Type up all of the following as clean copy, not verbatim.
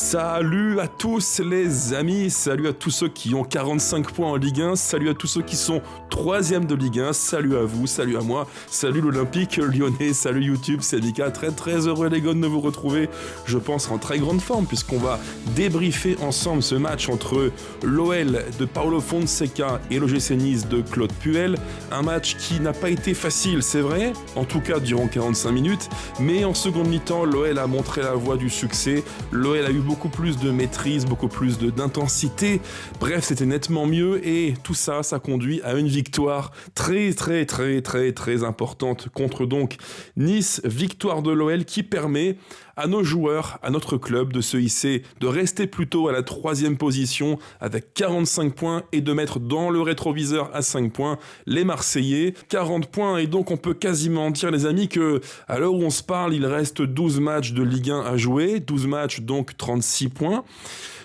Salut à tous les amis, salut à tous ceux qui ont 45 points en Ligue 1, salut à tous ceux qui sont 3e de Ligue 1, salut à vous, salut à moi, salut l'Olympique lyonnais, salut YouTube, c'est Mika, très heureux les gars de vous retrouver, je pense en très grande forme puisqu'on va débriefer ensemble ce match entre l'OL de Paulo Fonseca et l'OGC Nice de Claude Puel, un match qui n'a pas été facile, c'est vrai, en tout cas durant 45 minutes, mais en seconde mi-temps, l'OL a montré la voie du succès, l'OL a eu beaucoup plus de maîtrise, beaucoup plus d'intensité. Bref, c'était nettement mieux et tout ça, ça conduit à une victoire très importante contre donc Nice. Victoire de l'OL qui permet à nos joueurs, à notre club de se hisser, de rester plutôt à la 3e position avec 45 points et de mettre dans le rétroviseur à 5 points les Marseillais. 40 points et donc on peut quasiment dire les amis que à l'heure où on se parle, il reste 12 matchs de Ligue 1 à jouer, 12 matchs donc 36 points.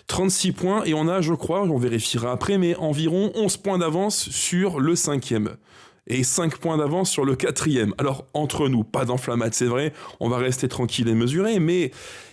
36 points et on a, je crois, on vérifiera après, mais environ 11 points d'avance sur le 5e. Et 5 points d'avance sur le 4e. Alors, entre nous, pas d'enflammate, c'est vrai, on va rester tranquille et mesuré, mais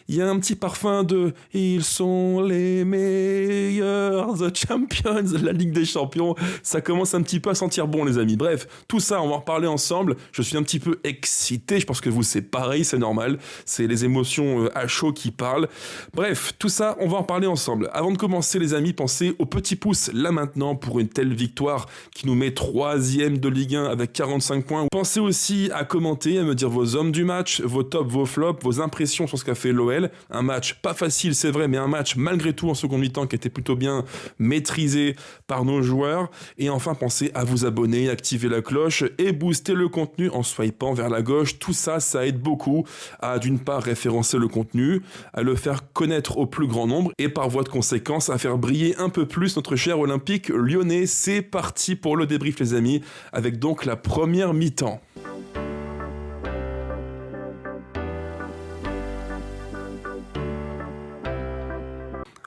il y a un petit parfum de « Ils sont les meilleurs, the champions », la Ligue des Champions, ça commence un petit peu à sentir bon les amis. Bref, tout ça, on va en reparler ensemble, je suis un petit peu excité, je pense que vous c'est pareil, c'est normal, c'est les émotions à chaud qui parlent. Bref, tout ça, on va en parler ensemble. Avant de commencer les amis, pensez au petit pouce là maintenant pour une telle victoire qui nous met 3e de Ligue 1 avec 45 points. Pensez aussi à commenter, à me dire vos hommes du match, vos tops, vos flops, vos impressions sur ce qu'a fait l'OL. Un match pas facile, c'est vrai, mais un match malgré tout en seconde mi-temps qui était plutôt bien maîtrisé par nos joueurs. Et enfin, pensez à vous abonner, activer la cloche et booster le contenu en swipant vers la gauche. Tout ça, ça aide beaucoup à d'une part référencer le contenu, à le faire connaître au plus grand nombre et par voie de conséquence à faire briller un peu plus notre cher Olympique lyonnais. C'est parti pour le débrief les amis, avec donc la première mi-temps.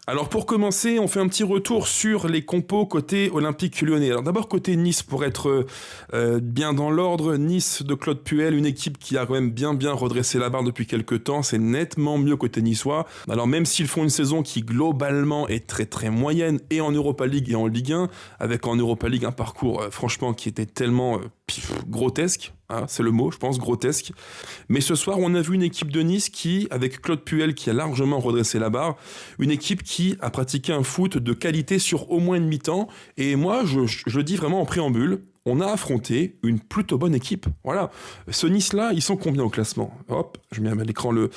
Alors pour commencer, on fait un petit retour sur les compos côté Olympique lyonnais. Alors d'abord côté Nice, pour être bien dans l'ordre, Nice de Claude Puel, une équipe qui a quand même bien redressé la barre depuis quelques temps, c'est nettement mieux côté niçois. Alors même s'ils font une saison qui globalement est très moyenne, et en Europa League et en Ligue 1, avec en Europa League un parcours franchement qui était tellement grotesque, hein, c'est le mot je pense, grotesque. Mais ce soir on a vu une équipe de Nice qui, avec Claude Puel qui a largement redressé la barre, une équipe qui a pratiqué un foot de qualité sur au moins une mi-temps, et moi je le dis vraiment en préambule, on a affronté une plutôt bonne équipe. Voilà. Ce Nice-là, ils sont combien au classement ? Hop, je mets à l'écran le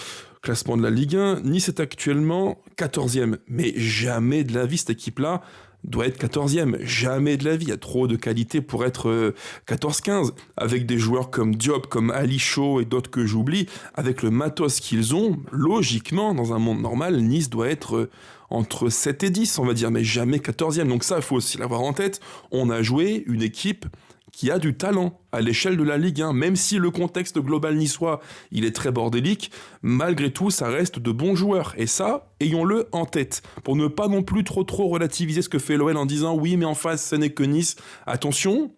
classement de la Ligue 1. Nice est actuellement 14e. Mais jamais de la vie, cette équipe-là doit être 14e. Jamais de la vie. Il y a trop de qualité pour être 14-15. Avec des joueurs comme Diop, comme Ali Chaud et d'autres que j'oublie, avec le matos qu'ils ont, logiquement, dans un monde normal, Nice doit être entre 7 et 10, on va dire, mais jamais 14e. Donc ça, il faut aussi l'avoir en tête. On a joué une équipe qui a du talent à l'échelle de la Ligue 1, même si le contexte global niçois, il est très bordélique, malgré tout, ça reste de bons joueurs. Et ça, ayons-le en tête, pour ne pas non plus trop relativiser ce que fait l'OL en disant « Oui, mais en face, ce n'est que Nice ». Attention,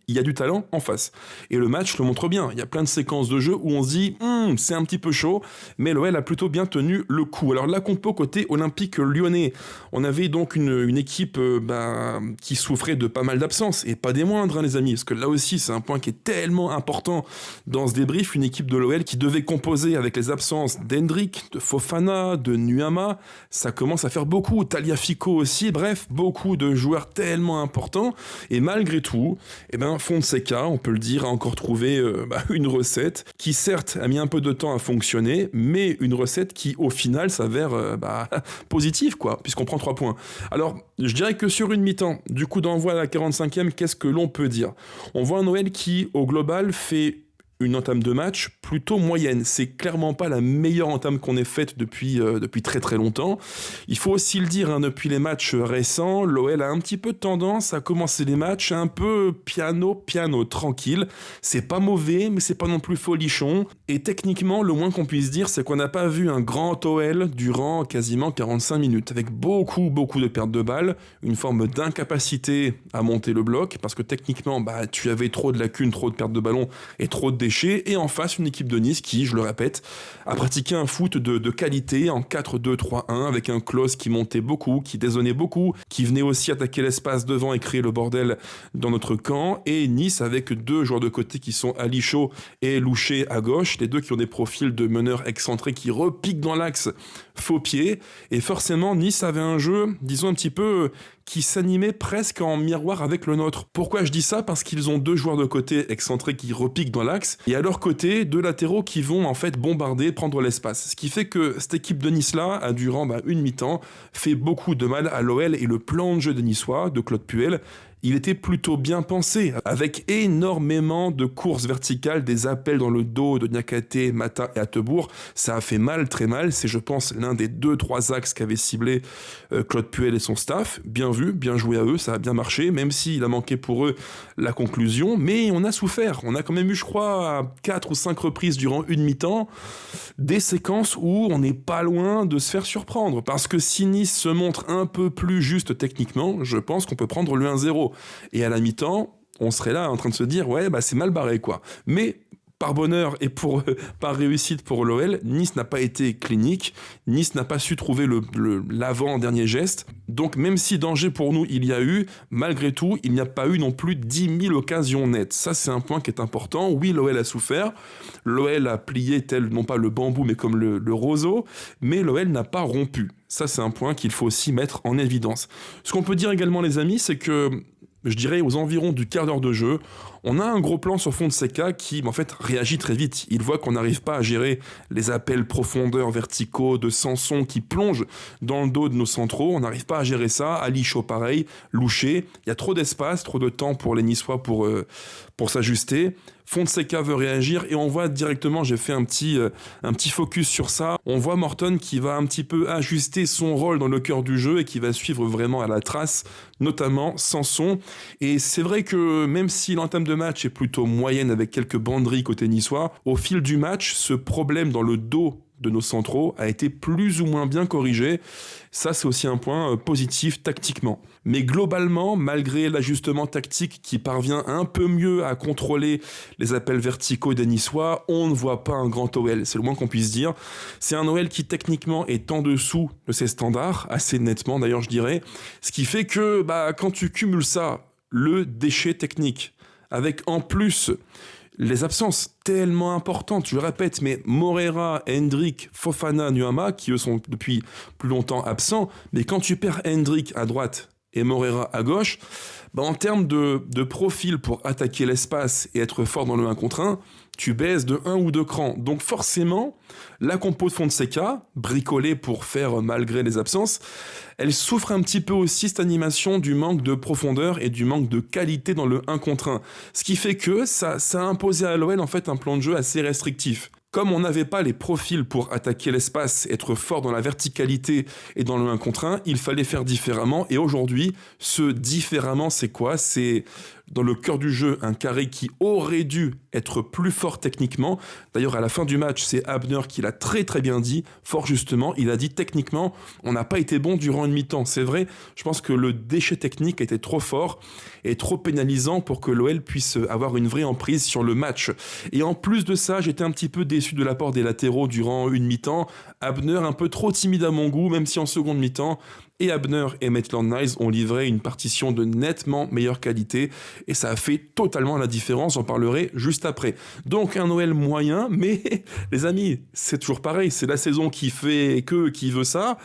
il y a du talent en face. Et le match le montre bien. Il y a plein de séquences de jeu où on se dit c'est un petit peu chaud, mais l'OL a plutôt bien tenu le coup. Alors la compo côté Olympique lyonnais, on avait donc une équipe qui souffrait de pas mal d'absences, et pas des moindres les amis, parce que là aussi c'est un point qui est tellement important dans ce débrief, une équipe de l'OL qui devait composer avec les absences d'Hendrick, de Fofana, de Nuama, ça commence à faire beaucoup, Tagliafico aussi, bref, beaucoup de joueurs tellement importants, et malgré tout, Fonseca, on peut le dire, a encore trouvé une recette qui certes a mis un peu de temps à fonctionner, mais une recette qui au final s'avère positive quoi, puisqu'on prend 3 points. Alors je dirais que sur une mi-temps, du coup d'envoi à la 45e, qu'est-ce que l'on peut dire ? On voit un OL qui au global fait une entame de match plutôt moyenne. C'est clairement pas la meilleure entame qu'on ait faite depuis très longtemps. Il faut aussi le dire, depuis les matchs récents, l'OL a un petit peu tendance à commencer les matchs un peu piano, tranquille. C'est pas mauvais, mais c'est pas non plus folichon. Et techniquement, le moins qu'on puisse dire, c'est qu'on n'a pas vu un grand OL durant quasiment 45 minutes, avec beaucoup de pertes de balles, une forme d'incapacité à monter le bloc, parce que techniquement, tu avais trop de lacunes, trop de pertes de ballon et trop de déchets déchets, et en face une équipe de Nice qui, je le répète, a pratiqué un foot de qualité en 4-2-3-1 avec un Klose qui montait beaucoup, qui dézonnait beaucoup, qui venait aussi attaquer l'espace devant et créer le bordel dans notre camp, et Nice avec deux joueurs de côté qui sont Ali Chaud et Louché à gauche, les deux qui ont des profils de meneurs excentrés qui repiquent dans l'axe faux pied, et forcément Nice avait un jeu, disons un petit peu, qui s'animait presque en miroir avec le nôtre. Pourquoi je dis ça? Parce qu'ils ont deux joueurs de côté excentrés qui repiquent dans l'axe, et à leur côté, deux latéraux qui vont en fait bombarder, prendre l'espace. Ce qui fait que cette équipe de Nice-là, durant une mi-temps, fait beaucoup de mal à l'OL, et le plan de jeu des Niçois, de Claude Puel, il était plutôt bien pensé, avec énormément de courses verticales, des appels dans le dos de Niakhaté, Mata et Hateboer. Ça a fait mal, très mal. C'est, je pense, l'un des 2-3 axes qu'avait ciblé Claude Puel et son staff. Bien vu, bien joué à eux, ça a bien marché, même s'il a manqué pour eux la conclusion. Mais on a souffert. On a quand même eu, je crois, 4 ou 5 reprises durant une mi-temps, des séquences où on n'est pas loin de se faire surprendre. Parce que si Nice se montre un peu plus juste techniquement, je pense qu'on peut prendre le 1-0. Et à la mi-temps, on serait là en train de se dire ouais c'est mal barré quoi. Mais par bonheur et par réussite pour l'OL, Nice n'a pas été clinique, Nice n'a pas su trouver l'avant-dernier geste. Donc même si danger pour nous il y a eu, malgré tout, il n'y a pas eu non plus 10 000 occasions nettes. Ça c'est un point qui est important. Oui, l'OL a souffert, l'OL a plié tel non pas le bambou mais comme le roseau, mais l'OL n'a pas rompu. Ça c'est un point qu'il faut aussi mettre en évidence. Ce qu'on peut dire également les amis, c'est que je dirais aux environs du quart d'heure de jeu, on a un gros plan sur Fonseca qui en fait réagit très vite. Il voit qu'on n'arrive pas à gérer les appels profondeurs verticaux de Sanson qui plongent dans le dos de nos centraux. On n'arrive pas à gérer ça. Ali Chaud pareil, Louché. Il y a trop d'espace, trop de temps pour les Niçois pour s'ajuster. Fonseca veut réagir et on voit directement, j'ai fait un petit focus sur ça, on voit Morton qui va un petit peu ajuster son rôle dans le cœur du jeu et qui va suivre vraiment à la trace, notamment Sanson. Et c'est vrai que même si l'entame de match est plutôt moyenne avec quelques banderies côté niçois, au fil du match, ce problème dans le dos de nos centraux a été plus ou moins bien corrigé. Ça, c'est aussi un point positif tactiquement. Mais globalement, malgré l'ajustement tactique qui parvient un peu mieux à contrôler les appels verticaux des Niçois, on ne voit pas un grand OL. C'est le moins qu'on puisse dire. C'est un OL qui techniquement est en dessous de ses standards, assez nettement d'ailleurs je dirais. Ce qui fait que quand tu cumules ça, le déchet technique, avec en plus les absences tellement importantes, je le répète, mais Moreira, Hendrick, Fofana, Nuama, qui eux sont depuis plus longtemps absents, mais quand tu perds Hendrick à droite et Moreira à gauche, en termes de profil pour attaquer l'espace et être fort dans le 1 contre 1, tu baisses de 1 ou 2 crans. Donc forcément, la compo de Fonseca, bricolée pour faire malgré les absences, elle souffre un petit peu aussi, cette animation, du manque de profondeur et du manque de qualité dans le 1 contre 1. Ce qui fait que ça a imposé à l'OL en fait un plan de jeu assez restrictif. Comme on n'avait pas les profils pour attaquer l'espace, être fort dans la verticalité et dans le 1 contre 1, il fallait faire différemment. Et aujourd'hui, ce différemment, c'est quoi? C'est dans le cœur du jeu, un carré qui aurait dû être plus fort techniquement. D'ailleurs, à la fin du match, c'est Abner qui l'a très très bien dit, fort justement. Il a dit techniquement, on n'a pas été bon durant une mi-temps. C'est vrai, je pense que le déchet technique était trop fort et trop pénalisant pour que l'OL puisse avoir une vraie emprise sur le match. Et en plus de ça, j'étais un petit peu déçu de l'apport des latéraux durant une mi-temps. Abner un peu trop timide à mon goût, même si en seconde mi-temps, et Abner et Maitland-Niles ont livré une partition de nettement meilleure qualité et ça a fait totalement la différence, j'en parlerai juste après. Donc un Noël moyen, mais les amis, c'est toujours pareil, c'est la saison qui veut ça.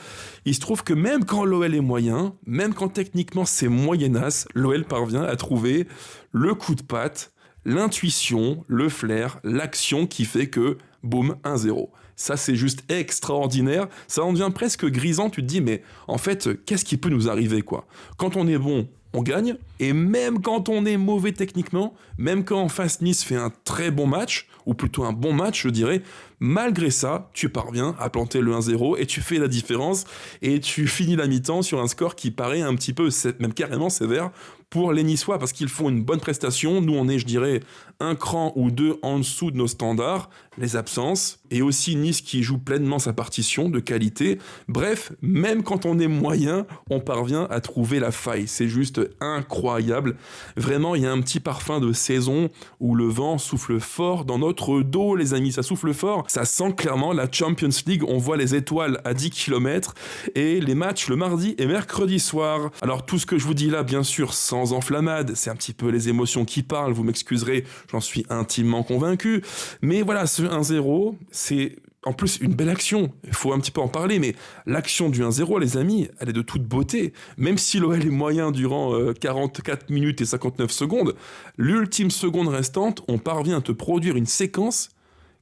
Il se trouve que même quand l'OL est moyen, même quand techniquement c'est moyennasse, l'OL parvient à trouver le coup de patte, l'intuition, le flair, l'action qui fait que, boum, 1-0. Ça, c'est juste extraordinaire. Ça en devient presque grisant. Tu te dis, mais en fait, qu'est-ce qui peut nous arriver, quoi? Quand on est bon, on gagne. Et même quand on est mauvais techniquement, même quand en face Nice fait un très bon match, ou plutôt un bon match, je dirais, malgré ça, tu parviens à planter le 1-0 et tu fais la différence et tu finis la mi-temps sur un score qui paraît un petit peu, même carrément sévère pour les Niçois parce qu'ils font une bonne prestation. Nous, on est, je dirais, un cran ou deux en dessous de nos standards, les absences, et aussi Nice qui joue pleinement sa partition de qualité. Bref, même quand on est moyen, on parvient à trouver la faille. C'est juste incroyable. Vraiment, il y a un petit parfum de saison où le vent souffle fort dans notre dos, les amis. Ça souffle fort. Ça sent clairement la Champions League. On voit les étoiles à 10 km et les matchs le mardi et mercredi soir. Alors, tout ce que je vous dis là, bien sûr, sans enflammade, c'est un petit peu les émotions qui parlent. Vous m'excuserez, j'en suis intimement convaincu. Mais voilà, ce 1-0, c'est en plus une belle action. Il faut un petit peu en parler, mais l'action du 1-0, les amis, elle est de toute beauté. Même si l'OL est moyen durant 44 minutes et 59 secondes, l'ultime seconde restante, on parvient à te produire une séquence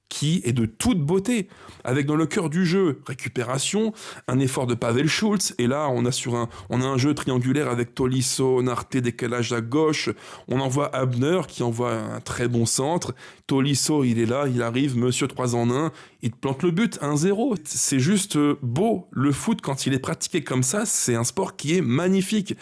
qui est de toute beauté, avec dans le cœur du jeu, récupération, un effort de Pavel Schulz, et là on a un jeu triangulaire avec Tolisso, Narté, décalage à gauche, on envoie Abner qui envoie un très bon centre, Tolisso il est là, il arrive, monsieur 3 en 1, il te plante le but, 1-0, c'est juste beau, le foot quand il est pratiqué comme ça, c'est un sport qui est magnifique.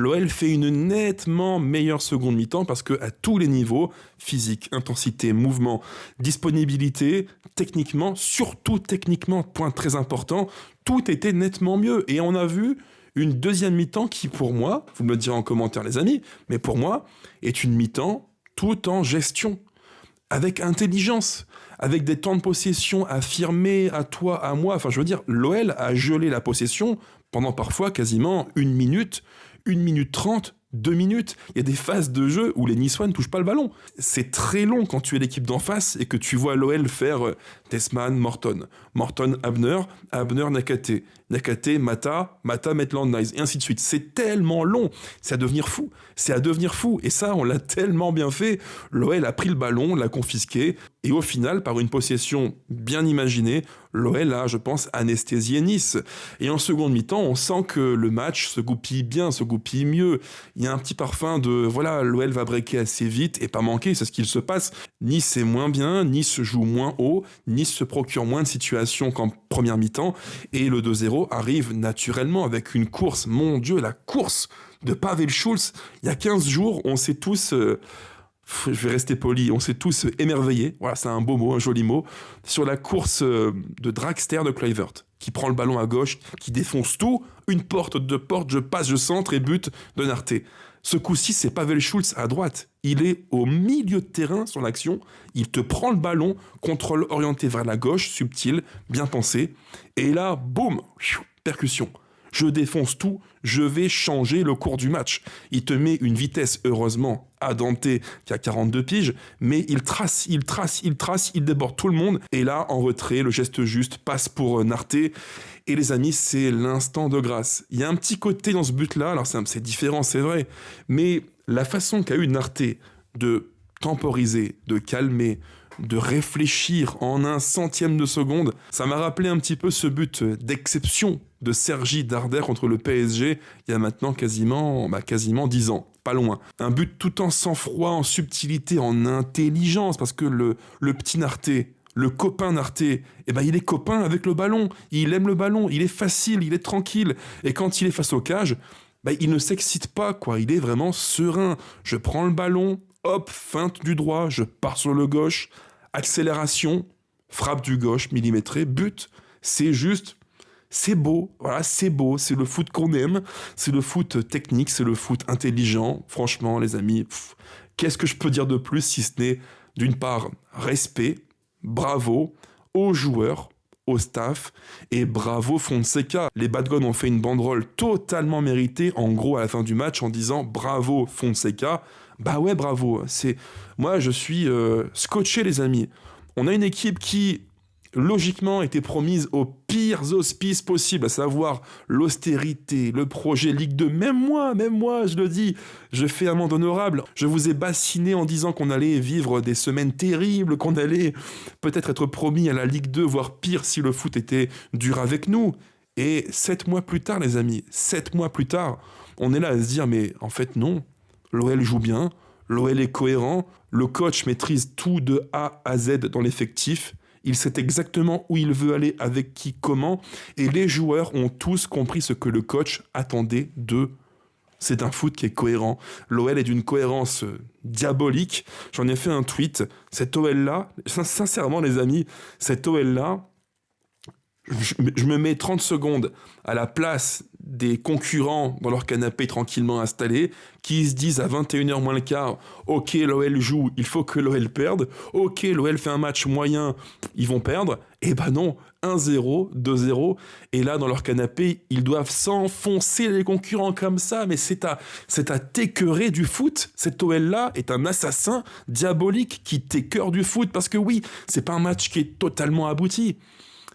L'OL fait une nettement meilleure seconde mi-temps parce que à tous les niveaux, physique, intensité, mouvement, disponibilité, techniquement, surtout techniquement, point très important, tout était nettement mieux. Et on a vu une deuxième mi-temps qui, pour moi, vous me le direz en commentaire les amis, mais pour moi, est une mi-temps tout en gestion, avec intelligence, avec des temps de possession affirmés à toi, à moi. Enfin, je veux dire, l'OL a gelé la possession pendant parfois quasiment 1 minute 30, 2 minutes. Il y a des phases de jeu où les Niçois ne touchent pas le ballon. C'est très long quand tu es l'équipe d'en face et que tu vois l'OL faire Tessman, Morton, Abner, Nakate, Mata, Maitland-Niles, et ainsi de suite. C'est tellement long, c'est à devenir fou. Et ça, on l'a tellement bien fait. L'OL a pris le ballon, l'a confisqué, et au final, par une possession bien imaginée, l'OL a, je pense, anesthésié Nice. Et en seconde mi-temps, on sent que le match se goupille bien, se goupille mieux. Il y a un petit parfum de, voilà, l'OL va breaker assez vite et pas manquer, c'est ce qu'il se passe. Nice est moins bien, Nice joue moins haut, Nice se procure moins de situations qu'en première mi-temps, et le 2-0 arrive naturellement avec une course, mon Dieu, la course de Pavel Schulz. Il y a 15 jours, on s'est tous... je vais rester poli, on s'est tous émerveillés, voilà, c'est un beau mot, un joli mot, sur la course de Draxler de Kluivert, qui prend le ballon à gauche, qui défonce tout, une porte, deux portes, je passe, je centre et but de Narté. Ce coup-ci, c'est Pavel Schulz à droite. Il est au milieu de terrain sur l'action, il te prend le ballon, contrôle orienté vers la gauche, subtil, bien pensé, et là, boum, percussion. Je défonce tout, je vais changer le cours du match. Il te met une vitesse, heureusement, à Dante, qui a 42 piges, mais il trace, il déborde tout le monde. Et là, en retrait, le geste juste passe pour Narté. Et les amis, c'est l'instant de grâce. Il y a un petit côté dans ce but-là, alors c'est différent, c'est vrai, mais la façon qu'a eu Narté de temporiser, de calmer, de réfléchir en 1/100e de seconde, ça m'a rappelé un petit peu ce but d'exception de Sergi Darder contre le PSG il y a maintenant quasiment 10 ans, pas loin. Un but tout en sang-froid, en subtilité, en intelligence, parce que le petit Narté, le copain Narté, il est copain avec le ballon, il aime le ballon, il est facile, il est tranquille, et quand il est face aux cages, il ne s'excite pas, quoi, il est vraiment serein. Je prends le ballon, hop, feinte du droit, je pars sur le gauche, accélération, frappe du gauche, millimétré, but. C'est juste, c'est beau, voilà, c'est beau, c'est le foot qu'on aime, c'est le foot technique, c'est le foot intelligent. Franchement, les amis, qu'est-ce que je peux dire de plus si ce n'est, d'une part, respect, bravo aux joueurs, au staff, et bravo Fonseca. Les Bad Guns ont fait une banderole totalement méritée, en gros, à la fin du match, en disant bravo Fonseca. Bah ouais, bravo. Moi, je suis scotché, les amis. On a une équipe qui, logiquement, était promise aux pires auspices possibles, à savoir l'austérité, le projet Ligue 2. Même moi, je le dis, je fais amende honorable. Je vous ai bassiné en disant qu'on allait vivre des semaines terribles, qu'on allait peut-être être promis à la Ligue 2, voire pire si le foot était dur avec nous. Et 7 mois plus tard, les amis, 7 mois plus tard, on est là à se dire, mais en fait, non. L'OL joue bien, l'OL est cohérent, le coach maîtrise tout de A à Z dans l'effectif, il sait exactement où il veut aller, avec qui, comment, et les joueurs ont tous compris ce que le coach attendait d'eux. C'est un foot qui est cohérent. L'OL est d'une cohérence diabolique. J'en ai fait un tweet. Cet OL-là, sincèrement les amis, cet OL-là, je me mets 30 secondes à la place des concurrents dans leur canapé tranquillement installés, qui se disent à 21h moins le quart, ok, l'OL joue, il faut que l'OL perde, ok, l'OL fait un match moyen, ils vont perdre, et ben non, 1-0, 2-0, et là dans leur canapé, ils doivent s'enfoncer les concurrents comme ça, mais c'est à t'écœurer du foot. Cet OL-là est un assassin diabolique qui t'écœure du foot, parce que oui, c'est pas un match qui est totalement abouti,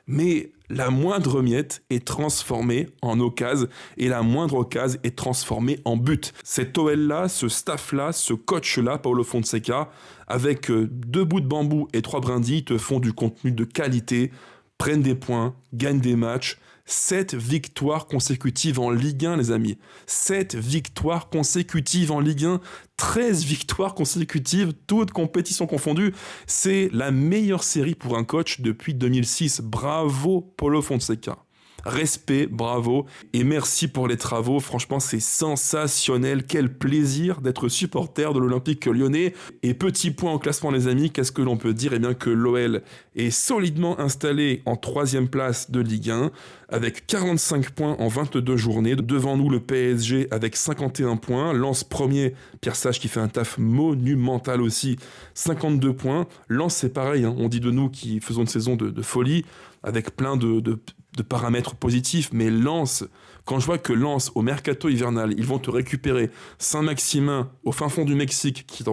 mais la moindre miette est transformée en occasion et la moindre occasion est transformée en but. Cet OL-là, ce staff-là, ce coach-là, Paulo Fonseca, avec 2 bouts de bambou et 3 brindilles, te font du contenu de qualité, prennent des points, gagnent des matchs. 7 victoires consécutives en Ligue 1, les amis. 7 victoires consécutives en Ligue 1. 13 victoires consécutives, toutes compétitions confondues. C'est la meilleure série pour un coach depuis 2006. Bravo, Paulo Fonseca. Respect, bravo, et merci pour les travaux. Franchement, c'est sensationnel. Quel plaisir d'être supporter de l'Olympique Lyonnais. Et petit point en classement, les amis, qu'est-ce que l'on peut dire ? Eh bien que l'OL est solidement installé en 3e place de Ligue 1, avec 45 points en 22 journées. Devant nous, le PSG avec 51 points. Lens premier, Pierre Sage qui fait un taf monumental aussi, 52 points. Lens, c'est pareil, hein. On dit de nous qui faisons une saison de folie, avec plein de paramètres positifs, mais Lens, quand je vois que Lens, au mercato hivernal, ils vont te récupérer Saint-Maximin au fin fond du Mexique, qui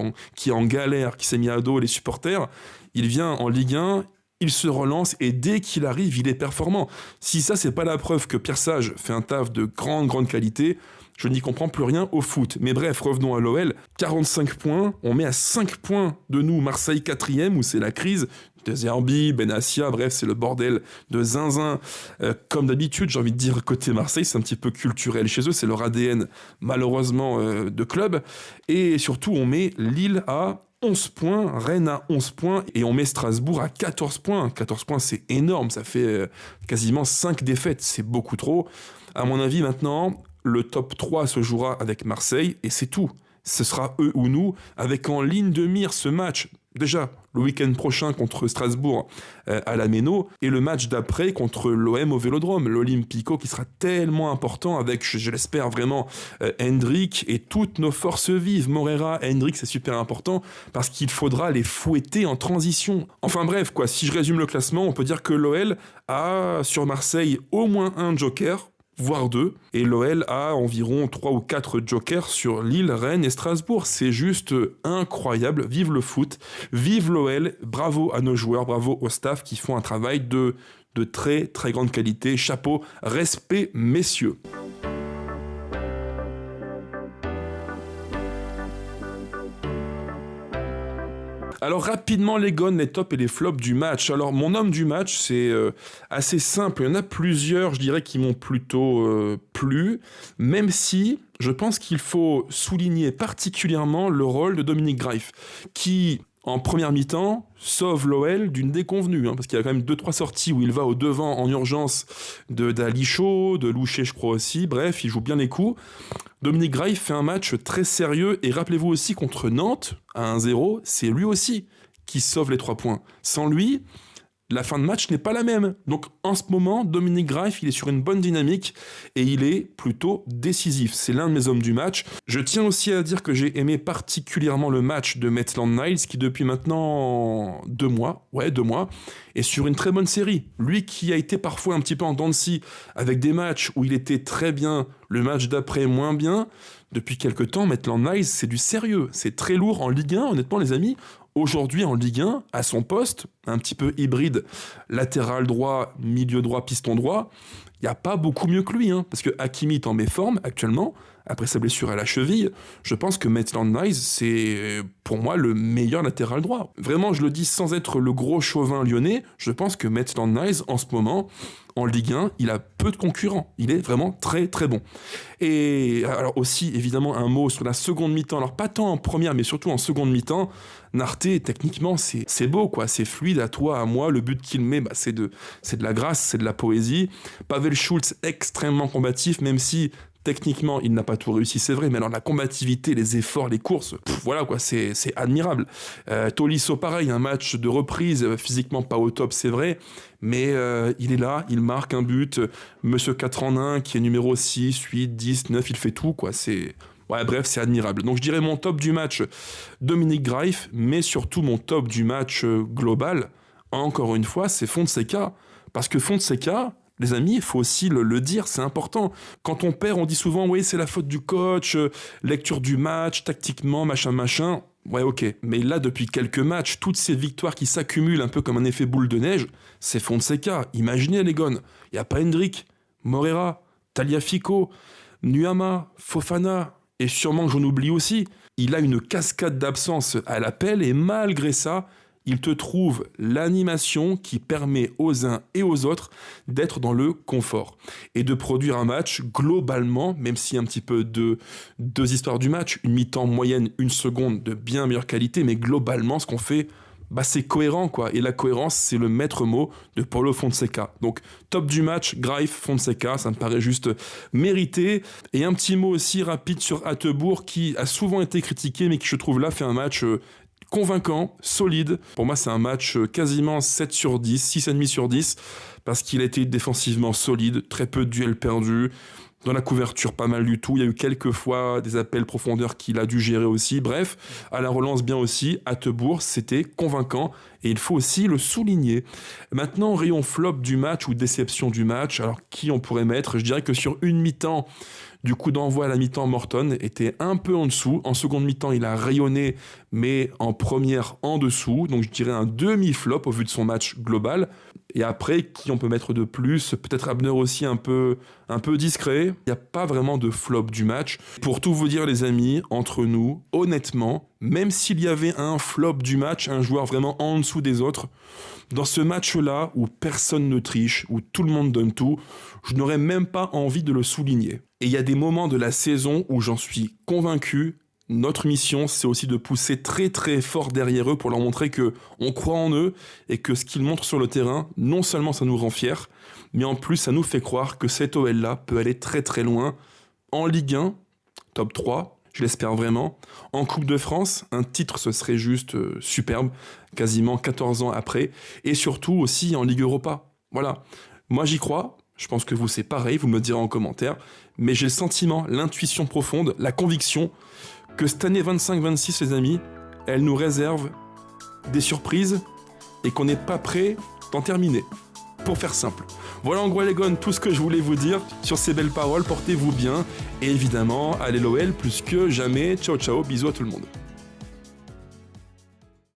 est en galère, qui s'est mis à dos les supporters, il vient en Ligue 1, il se relance et dès qu'il arrive, il est performant. Si ça, c'est pas la preuve que Pierre Sage fait un taf de grande qualité, je n'y comprends plus rien au foot. Mais bref, revenons à l'OL. 45 points, on met à 5 points de nous Marseille 4e, où c'est la crise. De Zerbi, Benassia, bref, c'est le bordel de zinzin. Comme d'habitude, j'ai envie de dire, côté Marseille, c'est un petit peu culturel chez eux, c'est leur ADN, malheureusement, de club. Et surtout, on met Lille à 11 points, Rennes à 11 points, et on met Strasbourg à 14 points. 14 points, c'est énorme, ça fait quasiment 5 défaites, c'est beaucoup trop. À mon avis, maintenant, le top 3 se jouera avec Marseille, et c'est tout. Ce sera eux ou nous, avec en ligne de mire ce match, déjà le week-end prochain contre Strasbourg à la Méno, et le match d'après contre l'OM au Vélodrome, l'Olympico, qui sera tellement important avec, je l'espère vraiment, Hendrick et toutes nos forces vives. Moreira, Hendrick, c'est super important parce qu'il faudra les fouetter en transition. Enfin bref, quoi, si je résume le classement, on peut dire que l'OL a sur Marseille au moins un joker, voire 2, et l'OL a environ 3 ou 4 jokers sur Lille, Rennes et Strasbourg. C'est juste incroyable. Vive le foot, vive l'OL, bravo à nos joueurs, bravo au staff qui font un travail de très grande qualité. Chapeau, respect, messieurs. Alors rapidement les gones, les tops et les flops du match. Alors mon homme du match, c'est assez simple. Il y en a plusieurs, je dirais, qui m'ont plutôt plu, même si je pense qu'il faut souligner particulièrement le rôle de Dominique Greif, qui, en première mi-temps, sauve l'OL d'une déconvenue, parce qu'il y a quand même 2-3 sorties où il va au devant en urgence d'Alicho, de Louché je crois aussi, bref, il joue bien les coups. Dominique Greif fait un match très sérieux, et rappelez-vous aussi contre Nantes, à 1-0, c'est lui aussi qui sauve les 3 points. Sans lui, la fin de match n'est pas la même. Donc en ce moment, Dominique Greif, il est sur une bonne dynamique et il est plutôt décisif. C'est l'un de mes hommes du match. Je tiens aussi à dire que j'ai aimé particulièrement le match de Maitland-Niles qui depuis maintenant 2 mois, est sur une très bonne série. Lui qui a été parfois un petit peu en dents de scie avec des matchs où il était très bien, le match d'après moins bien. Depuis quelques temps, Maitland-Niles, c'est du sérieux. C'est très lourd en Ligue 1, honnêtement les amis. Aujourd'hui en Ligue 1, à son poste, un petit peu hybride, latéral droit, milieu droit, piston droit, il n'y a pas beaucoup mieux que lui, parce que Hakimi est en méforme actuellement, après sa blessure à la cheville. Je pense que Maitland-Niles, c'est pour moi le meilleur latéral droit. Vraiment, je le dis sans être le gros chauvin lyonnais, je pense que Maitland-Niles, en ce moment, en Ligue 1, il a peu de concurrents. Il est vraiment très très bon. Et alors aussi, évidemment, un mot sur la seconde mi-temps. Alors pas tant en première, mais surtout en seconde mi-temps. Narté, techniquement, c'est beau, quoi. C'est fluide, à toi, à moi. Le but qu'il met, c'est de la grâce, c'est de la poésie. Pavel Schulz, extrêmement combatif, même si techniquement, il n'a pas tout réussi, c'est vrai, mais alors la combativité, les efforts, les courses, voilà quoi, c'est admirable. Tolisso, pareil, un match de reprise, physiquement pas au top, c'est vrai, mais il est là, il marque un but. Monsieur 4 en 1, qui est numéro 6, 8, 10, 9, il fait tout, quoi, c'est... Ouais, bref, c'est admirable. Donc je dirais mon top du match, Dominique Greif, mais surtout mon top du match global, encore une fois, c'est Fonseca. Parce que Fonseca, les amis, il faut aussi le dire, c'est important. Quand on perd, on dit souvent, oui, c'est la faute du coach, lecture du match, tactiquement, machin. Ouais, ok. Mais là, depuis quelques matchs, toutes ces victoires qui s'accumulent un peu comme un effet boule de neige, c'est Fonseca. Imaginez les gones. Il n'y a pas Hendrick, Morera, Tagliafico, Nuama, Fofana, et sûrement que j'en oublie aussi. Il a une cascade d'absence à l'appel et malgré ça, il te trouve l'animation qui permet aux uns et aux autres d'être dans le confort et de produire un match globalement, même s'il y a un petit peu de deux histoires du match, une mi-temps moyenne, une seconde de bien meilleure qualité, mais globalement ce qu'on fait, c'est cohérent quoi. Et la cohérence, c'est le maître mot de Paulo Fonseca. Donc top du match, Greif, Fonseca, ça me paraît juste mérité. Et un petit mot aussi rapide sur Hateboer qui a souvent été critiqué, mais qui je trouve là fait un match convaincant, solide. Pour moi, c'est un match quasiment 7 sur 10, 6,5 sur 10, parce qu'il a été défensivement solide, très peu de duels perdus, dans la couverture pas mal du tout. Il y a eu quelques fois des appels profondeur qu'il a dû gérer aussi. Bref, à la relance bien aussi, Hateboer, c'était convaincant, et il faut aussi le souligner. Maintenant, rayon flop du match ou déception du match, alors qui on pourrait mettre? Je dirais que sur une mi-temps, du coup d'envoi à la mi-temps, Morton était un peu en dessous. En seconde mi-temps, il a rayonné, mais en première, en dessous. Donc je dirais un demi-flop au vu de son match global. Et après, qui on peut mettre de plus? Peut-être Abner aussi un peu discret. Il n'y a pas vraiment de flop du match. Pour tout vous dire les amis, entre nous, honnêtement, même s'il y avait un flop du match, un joueur vraiment en dessous des autres, dans ce match-là où personne ne triche, où tout le monde donne tout, je n'aurais même pas envie de le souligner. Et il y a des moments de la saison où j'en suis convaincu. Notre mission, c'est aussi de pousser très très fort derrière eux pour leur montrer que on croit en eux et que ce qu'ils montrent sur le terrain, non seulement ça nous rend fiers, mais en plus ça nous fait croire que cet OL-là peut aller très très loin en Ligue 1, top 3, je l'espère vraiment. En Coupe de France, un titre ce serait juste superbe, quasiment 14 ans après, et surtout aussi en Ligue Europa. Voilà, moi j'y crois. Je pense que vous, c'est pareil, vous me le direz en commentaire. Mais j'ai le sentiment, l'intuition profonde, la conviction que cette année 25-26, les amis, elle nous réserve des surprises et qu'on n'est pas prêt d'en terminer. Pour faire simple. Voilà en gros les gones, tout ce que je voulais vous dire sur ces belles paroles. Portez-vous bien et évidemment, allez l'OL plus que jamais. Ciao ciao, bisous à tout le monde.